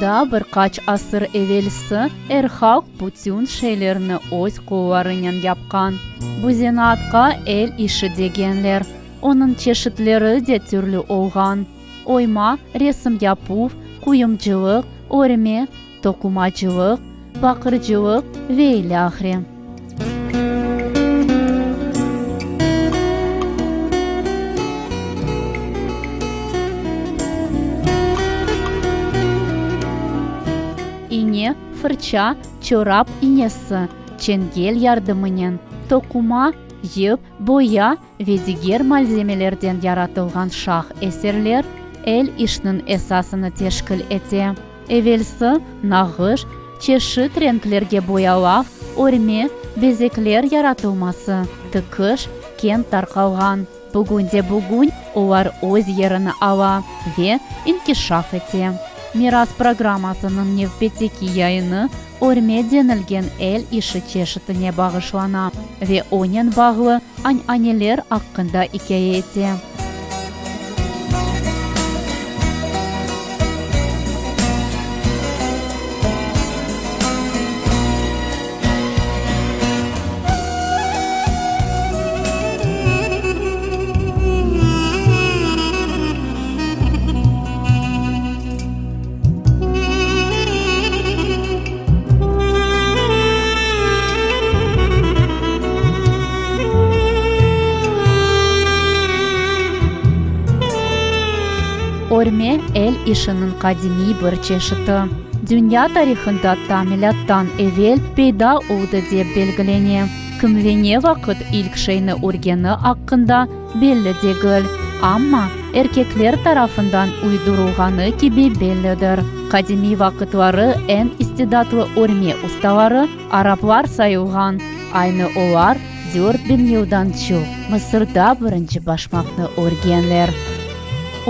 Да birkaç asır evvelisi erhak bütün şeylerini öz kollarıyla yapkan. Bu zanaatка el işi degenler. Onun çeşitleri de türlü olgan. Oyma, resim yapı, kuyumculuk, örme, tokumacılık, bakırcılık ve ilahri. İğne, fırça, çorap iğnesi, çengel yardımıyla, tokuma, ip, boya ve diğer malzemelerden yaratılgan şah eserler el işinin esasını teşkil etti. Evvelsi nağış, çeşit renklerge boyalar, örme, bezekler yaratılması, tıkış, keng tarqalgan. Bugün olar öz yerini ala ve inkişaf etti. Miras programmasının növbetdeki yayını örme denilgen el işi çeşitine bağışlana ve onun bağlı anneler hakkında hikaye etti. Örme el işinin kadimi bir çeşidi. Dünya tarihinde milattan evvel peyda oldu deb belgileniyor. Kim ve ne vakit ilk şeyini örgeni hakkında belli değil. Ama erkekler tarafından uydurulganı gibi bellidir. Kadimi vakitleri en istidatlı örme ustaları Araplar sayılgan. Aynı olar 4000 yıldan çok Mısır'da birinci başmakni örgenler.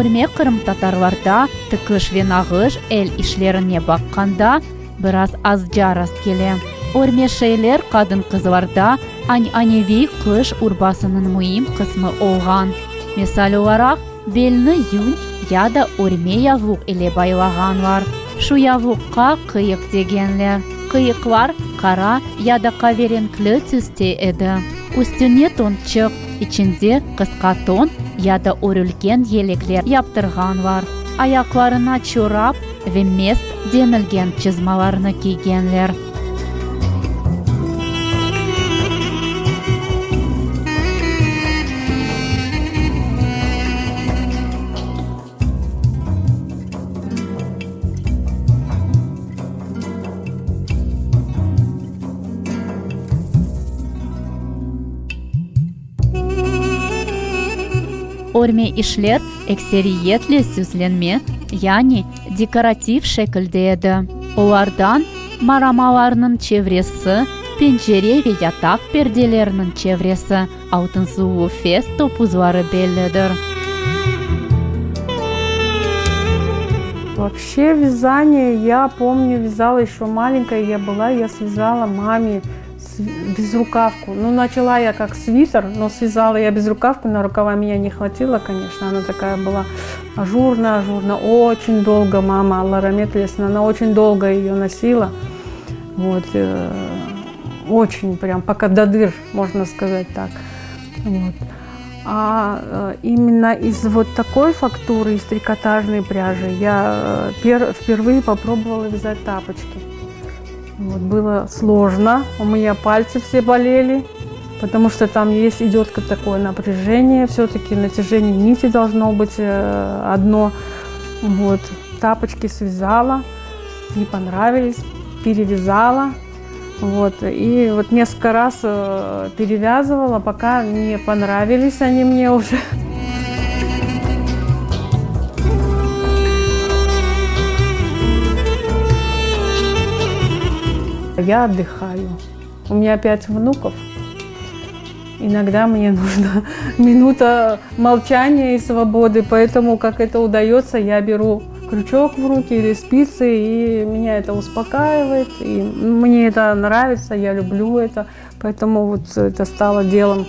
Örme Kırım Tatarlarda tıkış ve nağış el işlerine bakkanda biraz azca rast gele. Örme şeyler kadın kızlarda annevi kış urbasının mühim kısmı olgan. Misal olarak belini yün ya da örme yavuk ile baylagan var. Şu yavukka kıyık degenler. Kıyıklar kara ya da kahverenkli tüste edi. Üstüne tonçık, içinde kıska ton ya da örülgen yelekler yaptırgan var. Ayaklarına çorap ve mest denilgen çizmalarını giygenler. Örme işler ekseriyetle süslenme yani dekoratif şekildeydi. Onlardan maramalarının çevresi, pencere ve yatak perdelerinin çevresi, altın suyu fes topuzları bellidir. Вообще вязание, я помню, вязала еще маленькая я была, я связала маме безрукавку. Ну, начала я как свитер, но связала я безрукавку, на рукава меня не хватило, конечно. Она такая была ажурная. Очень долго мама, Алла рахмет ейлесин, она очень долго ее носила. Вот, очень прям, пока до дыр, можно сказать так. Вот. А именно из вот такой фактуры, из трикотажной пряжи, я впервые попробовала вязать тапочки. Вот, было сложно, у меня пальцы все болели, потому что там идет такое напряжение, все-таки натяжение нити должно быть одно. Вот, тапочки связала, не понравились, перевязала. Вот, и вот несколько раз перевязывала, пока не понравились они мне уже. Я отдыхаю. У меня 5 внуков. Иногда мне нужна минута молчания и свободы, поэтому как это удается, я беру крючок в руки или спицы, и меня это успокаивает, и мне это нравится, я люблю это, поэтому вот это стало делом,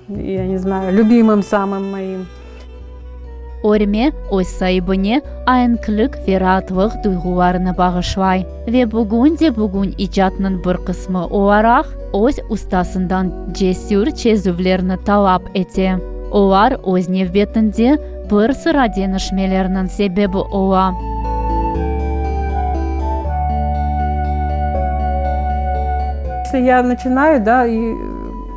я не знаю, любимым самым моим. Օրմե օյսայբնե այնքլիկ վերատվող դույգուարնը բաղշվայ վե բուգունձե բուգուն իջատնն բրկսմը օարախ օյս ուստասնդան ջեսյուր չեզուվլերնը տալապ էտե օար օզնև բետնձե բրսը ռադենը շմելերնն սեբեբը օա Если я начинаю, да, и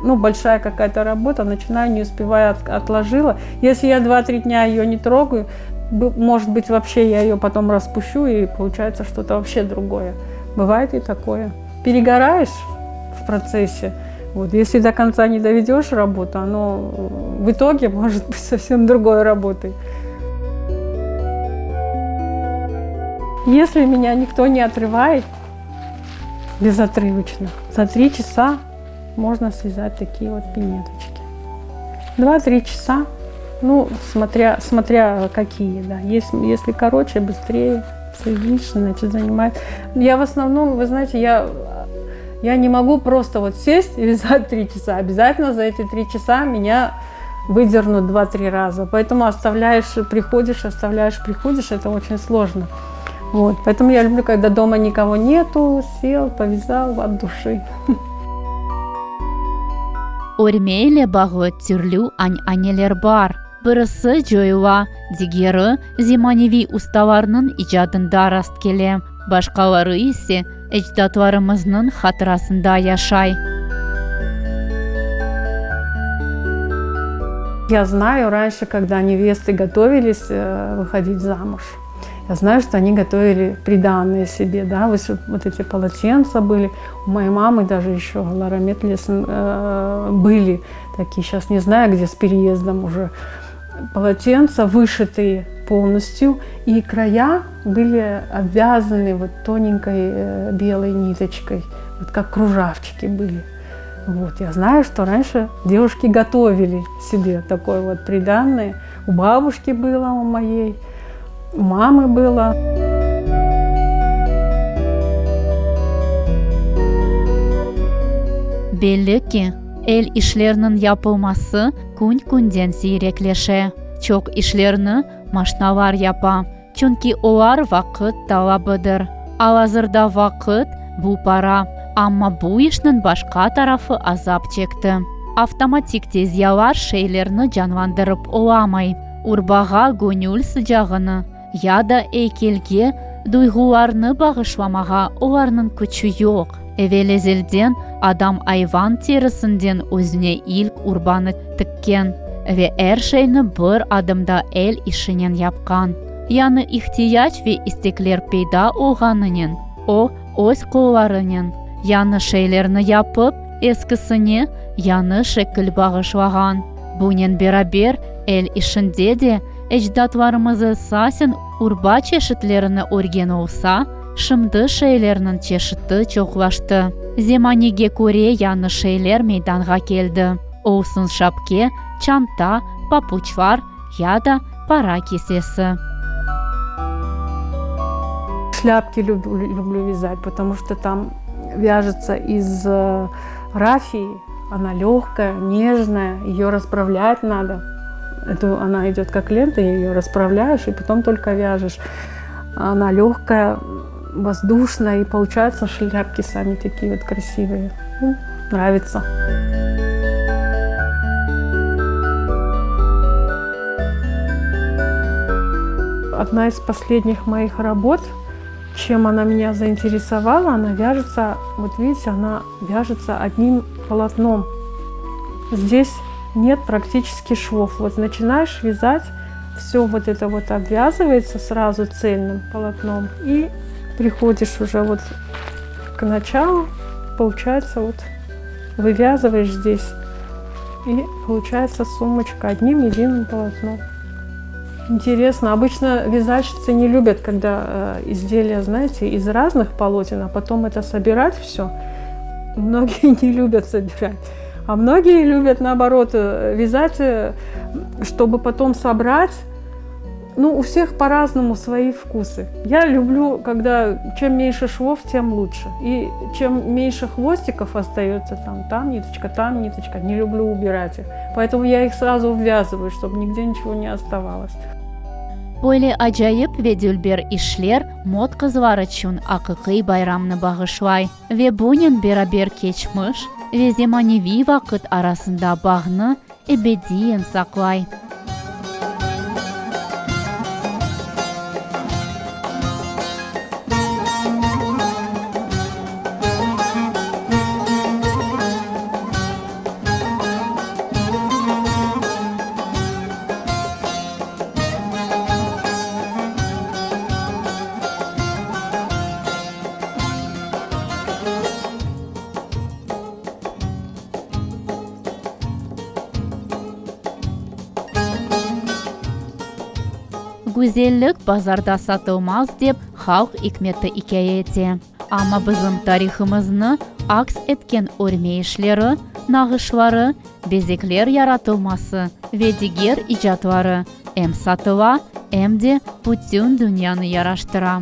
большая какая-то работа, начинаю, не успеваю, отложила. Если я 2-3 дня ее не трогаю, может быть, вообще я ее потом распущу, и получается что-то вообще другое. Бывает и такое. Перегораешь в процессе. Вот, если до конца не доведешь работу, оно в итоге может быть совсем другой работой. Если меня никто не отрывает безотрывочно, за 3 часа можно связать такие вот пинеточки. 2-3 часа, смотря какие, да. Если короче, быстрее соединишь, значит, занимает. Я в основном, вы знаете, я не могу просто вот сесть и вязать 3 часа. Обязательно за эти 3 часа меня выдернут 2-3 раза. Поэтому приходишь, это очень сложно. Вот. Поэтому я люблю, когда дома никого нету, сел, повязал от души. Օրմեյլե բաղը ծյուրլու անելեր բար, բրսը ջոյուա, դիգերը զիմանիվի ուստավարնն իջադն դարաստ կելե, բաշկավարը իսի, էջդատվարымызның խատրասында яшай. Я знаю, раньше, когда невесты готовились выходить замуж, я знаю, что они готовили приданое себе, да, вот эти полотенца были. У моей мамы даже еще Ларамет Лесен были такие, сейчас не знаю, где с переездом уже, полотенца вышитые полностью, и края были обвязаны вот тоненькой белой ниточкой, вот как кружавчики были. Вот, я знаю, что раньше девушки готовили себе такое вот приданое. У бабушки было, у моей. У мамы было. Belli ki el işlerinin yapılması gün-günden seyrekleşe. Çok işlerini maşnavar yapa. Çünkü olar vakit talabıdır. Alazırda vakit bu para. Ama bu işin başka tarafı azap çekti. Avtomatik tezyalar şeylerini canlandırıp olamay. Urbağa gönül sıcağını ya da eykelge duygularını bağışlamağa onların gücü yok. Evvel ezelden adam ayvan terisinden özüne ilk urbanı tıkken ve her şeyini bir adımda el işinin yapkan. Yani ihtiyaç ve istekler peyda olğanının, o öz kollarının yanı şeylerini yapıp eskisini yanı şekil bağışlagan. Bunun beraber el işinde de ecdatlarımızı sasin urba çeşitlerini örgen olsa, şimdi şeylerinin çeşidi çoğlaştı. Zamanıge göre yanı şeyler meydana geldi. Olsun şapke, çanta, papuçlar ya da para kesesi. Шляпки люблю вязать, потому что там вяжется из рафии, она легкая, нежная, ее расправлять надо. Она идет как лента, ее расправляешь и потом только вяжешь. Она легкая, воздушная, и получаются шляпки сами такие вот красивые. Нравится. Одна из последних моих работ, чем она меня заинтересовала, она вяжется, вот видите, она вяжется одним полотном. Здесь нет практически швов. Вот начинаешь вязать, все вот это вот обвязывается сразу цельным полотном, и приходишь уже вот к началу, получается вот вывязываешь здесь, и получается сумочка одним единым полотном. Интересно. Обычно вязальщицы не любят, когда изделия, знаете, из разных полотен, а потом это собирать все. Многие не любят собирать. А многие любят, наоборот, вязать, чтобы потом собрать. У всех по-разному свои вкусы. Я люблю, когда чем меньше швов, тем лучше. И чем меньше хвостиков остается, там ниточка, не люблю убирать их. Поэтому я их сразу ввязываю, чтобы нигде ничего не оставалось. Böyle acayip ve dülber işler mod kızlar için akıkıy bayramını bağışlay ve bunun beraber geçmiş ve zemanevi vakit arasında bağını ebediyen saklay. Güzellik pazarda satılmaz deb halk hikmeti hikayeti. Ama bizim tarihimizni aks etken örme işleri, nağışları, bezekler yaratılması ve diğer icatları hem satıla hem de bütün dünyanı yaraştıra.